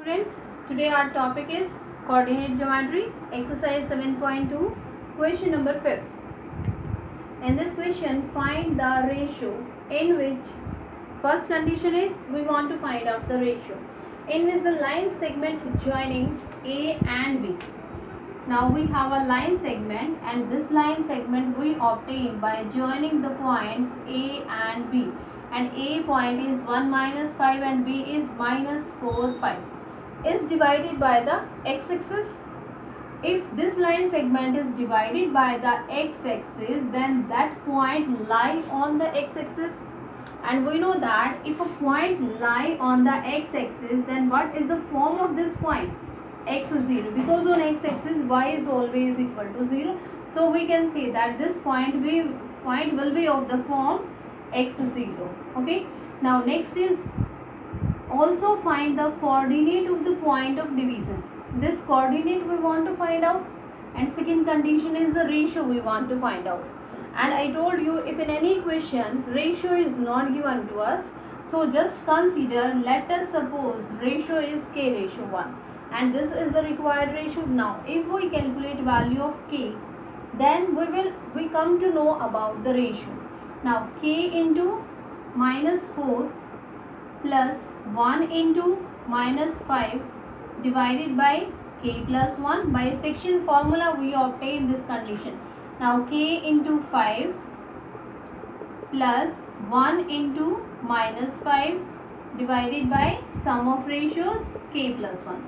friends, today our topic is coordinate geometry, exercise 7.2, question number 5. In this question, find the ratio in which first condition is we want to find out the ratio in which the line segment joining A and B. Now we have a line segment, and this line segment we obtain by joining the points A and B, and A point is 1 minus 5 and B is minus 4 5 is divided by the x-axis. If this line segment is divided by the x-axis, then that point lie on the x-axis, and we know that if a point lie on the x-axis, then what is the form of this point? X is 0, because on x-axis y is always equal to 0. So we can say that this point will be of the form x is 0. Okay. Now next is also find the coordinate of the point of division. This coordinate we want to find out, and second condition is the ratio we want to find out. And I told you, if in any question ratio is not given to us, so just consider, let us suppose ratio is k ratio 1, and this is the required ratio. Now if we calculate value of k, then we come to know about the ratio. Now k into minus 4 plus 1 into minus 5 divided by k plus 1. By section formula we obtain this condition. Now k into 5 plus 1 into minus 5 divided by sum of ratios k plus 1.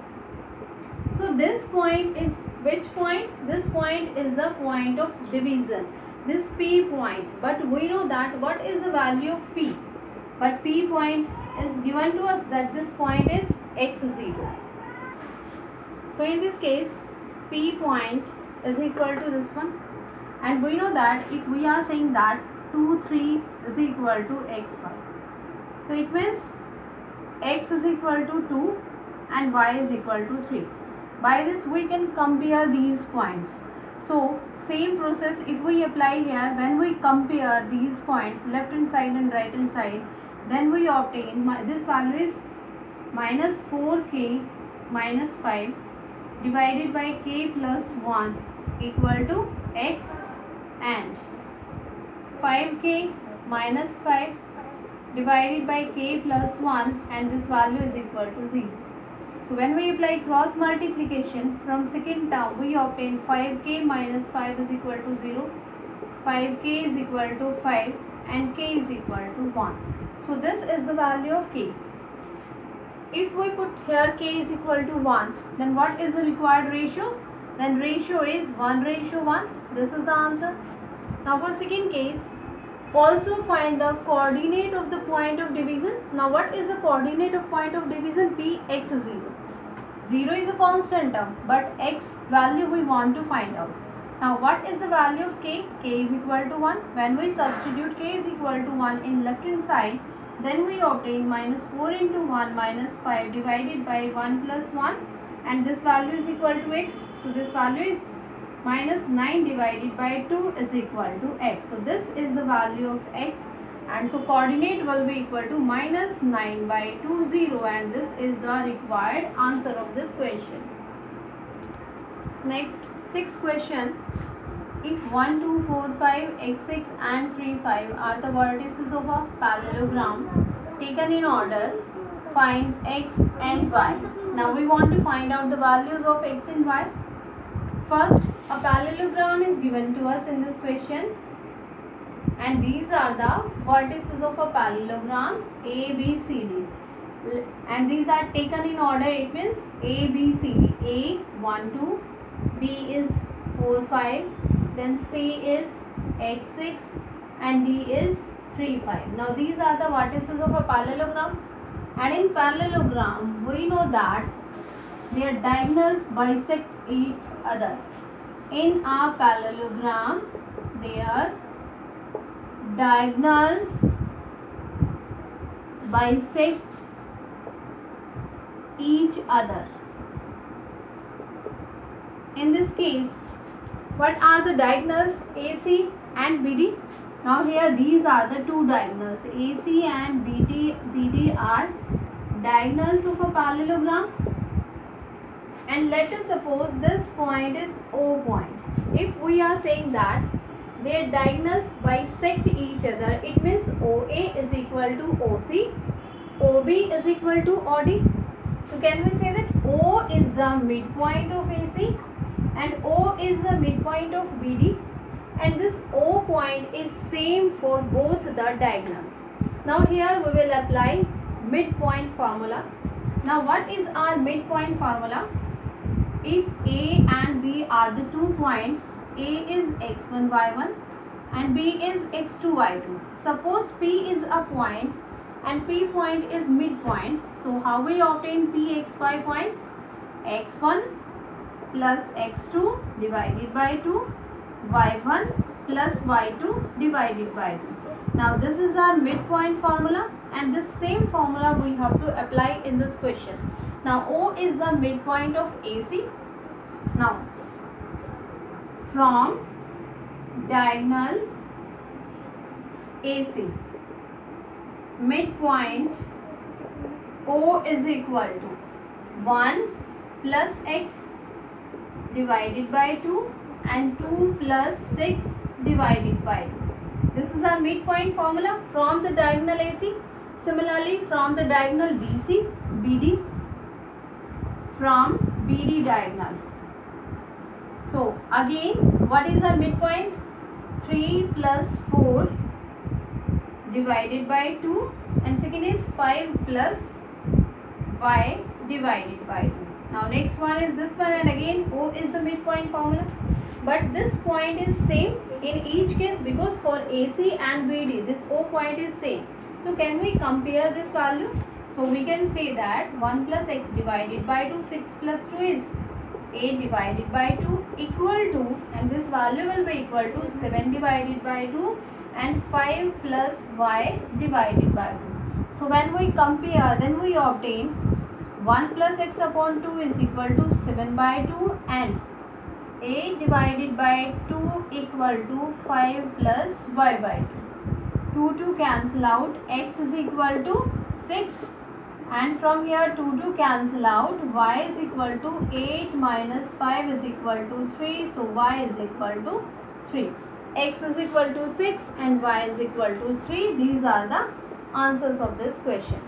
So this point is which point? This point is the point of division, this P point. But we know that what is the value of P? But P point is given to us that this point is x0. So in this case, P point is equal to this one, and we know that if we are saying that 2 3 is equal to x1, so it means x is equal to 2 and y is equal to 3. By this we can compare these points. So same process if we apply here, when we compare these points left hand side and right hand side, then we obtain this value is minus 4k minus 5 divided by k plus 1 equal to x, and 5k minus 5 divided by k plus 1, and this value is equal to 0. So when we apply cross multiplication from second term, we obtain 5k minus 5 is equal to 0, 5k is equal to 5, and k is equal to 1. So this is the value of k. If we put here k is equal to 1, then what is the required ratio? Then ratio is 1 ratio 1. This is the answer. Now for second case, also find the coordinate of the point of division. Now what is the coordinate of point of division? P x is 0. 0 is a constant term, but x value we want to find out. Now what is the value of k? K is equal to 1. When we substitute k is equal to 1 in left hand side, then we obtain minus 4 into 1 minus 5 divided by 1 plus 1, and this value is equal to x. So this value is minus 9 divided by 2 is equal to x. So this is the value of x, and so coordinate will be equal to minus 9 by 2 0, and this is the required answer of this question. Next, sixth question. If 1, 2, 4, 5, x6 and 3, 5 are the vertices of a parallelogram taken in order, find x and y. Now we want to find out the values of x and y. First, a parallelogram is given to us in this question, and these are the vertices of a parallelogram A, B, C, D, and these are taken in order. It means A, B, C, D. A 1 2, B is 4 5, then C is x6, and D is 3 5. Now these are the vertices of a parallelogram, and in parallelogram we know that their diagonals bisect each other. In a parallelogram, their diagonals bisect each other. In this case, what are the diagonals AC and BD? Now here these are the two diagonals. AC and BD are diagonals of a parallelogram, and let us suppose this point is O point. If we are saying that their diagonals bisect each other, it means OA is equal to OC, OB is equal to OD. So can we say that O is the midpoint of AC and O is the midpoint of BD, and this O point is same for both the diagonals. Now here we will apply midpoint formula. Now what is our midpoint formula? If A and B are the 2 points, A is x1 y1 and B is x2 y2. Suppose P is a point and P point is midpoint. So how we obtain Pxy point? X1 plus x2 divided by 2, y1 plus y2 divided by 2. Now this is our midpoint formula, and this same formula we have to apply in this question. Now O is the midpoint of AC. Now from diagonal AC, midpoint O is equal to 1 plus x divided by 2 and 2 plus 6 divided by 2. This is our midpoint formula from the diagonal AC. Similarly, from the diagonal BC, BD, from BD diagonal. So again, what is our midpoint? 3 plus 4 divided by 2, and second is 5 plus y divided by 2. Now next one is this one, and again O is the midpoint formula, but this point is same in each case because for AC and BD this O point is same. So can we compare this value? So we can say that 1 plus x divided by 2, 6 plus 2 is 8 divided by 2 equal to, and this value will be equal to 7 divided by 2 and 5 plus y divided by 2. So when we compare, then we obtain 1 plus x upon 2 is equal to 7 by 2 and 8 divided by 2 equal to 5 plus y by 2. 2 cancel out, x is equal to 6, and from here 2 cancel out, y is equal to 8 minus 5 is equal to 3, so y is equal to 3. X is equal to 6 and y is equal to 3. These are the answers of this question.